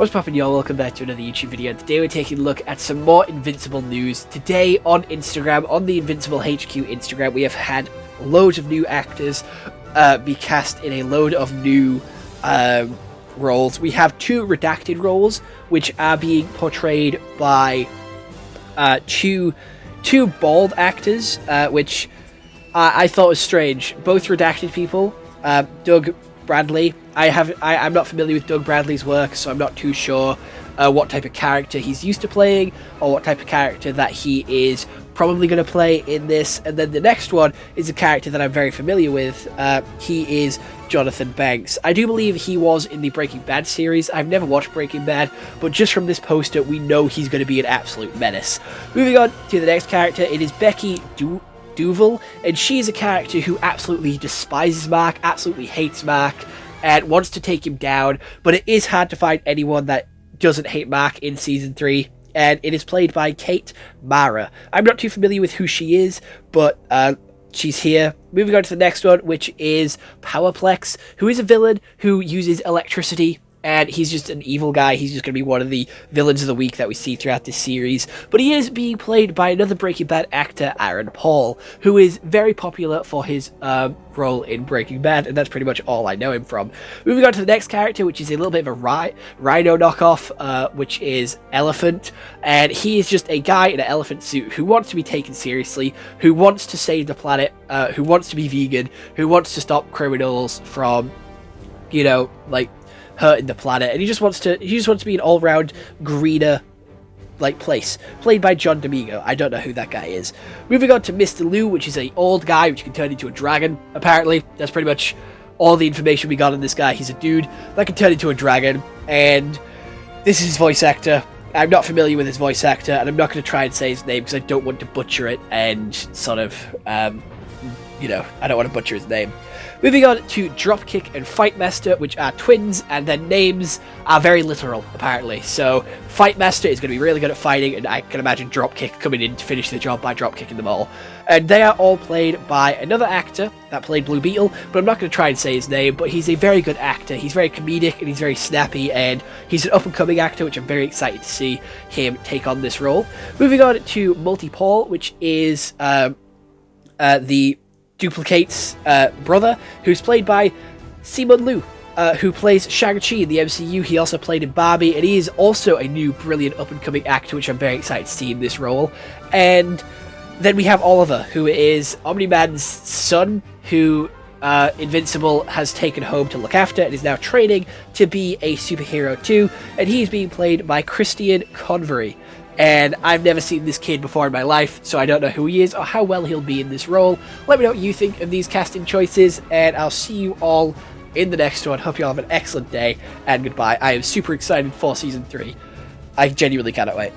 What's poppin', y'all? Welcome back to another YouTube video. Today we're taking a look at some more Invincible news. Today on Instagram, on the Invincible HQ Instagram, we have had loads of new actors be cast in a load of new roles. We have two redacted roles, which are being portrayed by two bald actors, which I thought was strange. Both redacted people. Doug Bradley. I'm not familiar with Doug Bradley's work, so I'm not too sure what type of character he's used to playing, or what type of character that he is probably going to play in this. And then the next one is a character that I'm very familiar with. He is Jonathan Banks. I do believe he was in the Breaking Bad series. I've never watched Breaking Bad, but just from this poster, we know he's going to be an absolute menace. Moving on to the next character, it is Becky Duval, and she's a character who absolutely despises Mark, absolutely hates Mark, and wants to take him down, but it is hard to find anyone that doesn't hate Mark in Season 3, and it is played by Kate Mara. I'm not too familiar with who she is, but she's here. Moving on to the next one, which is Powerplex, who is a villain who uses electricity, and he's just an evil guy. He's just going to be one of the villains of the week that we see throughout this series. But he is being played by another Breaking Bad actor, Aaron Paul, who is very popular for his role in Breaking Bad, and that's pretty much all I know him from. Moving on to the next character, which is a little bit of a Rhino knockoff, which is Elephant. And he is just a guy in an elephant suit who wants to be taken seriously, who wants to save the planet, who wants to be vegan, who wants to stop criminals from, you know, like, hurting the planet, and he just wants to be an all-round greener place, played by John Domingo. I don't know who that guy is. Moving on to Mr. Lou, which is an old guy which can turn into a dragon. Apparently that's pretty much all the information we got on this guy. He's a dude that can turn into a dragon, and this is his voice actor. I'm not familiar with his voice actor, and I'm not going to try and say his name because I don't want to butcher it, and sort of you know, I don't want to butcher his name. Moving on to Dropkick and Fightmaster, which are twins, and their names are very literal, apparently. So, Fightmaster is going to be really good at fighting, and I can imagine Dropkick coming in to finish the job by dropkicking them all. And they are all played by another actor that played Blue Beetle, but I'm not going to try and say his name, but he's a very good actor. He's very comedic, and he's very snappy, and he's an up-and-coming actor, which I'm very excited to see him take on this role. Moving on to Multi-Paul, which is the Duplicate's brother, who's played by Simu Liu, who plays Shang-Chi in the MCU. He also played in Barbie, and he is also a new brilliant up-and-coming actor, which I'm very excited to see in this role. And then we have Oliver, who is Omni-Man's son, who Invincible has taken home to look after, and is now training to be a superhero too, and he is being played by Christian Convery. And I've never seen this kid before in my life, so I don't know who he is or how well he'll be in this role. Let me know what you think of these casting choices, and I'll see you all in the next one. Hope you all have an excellent day, and goodbye. I am super excited for Season 3. I genuinely cannot wait.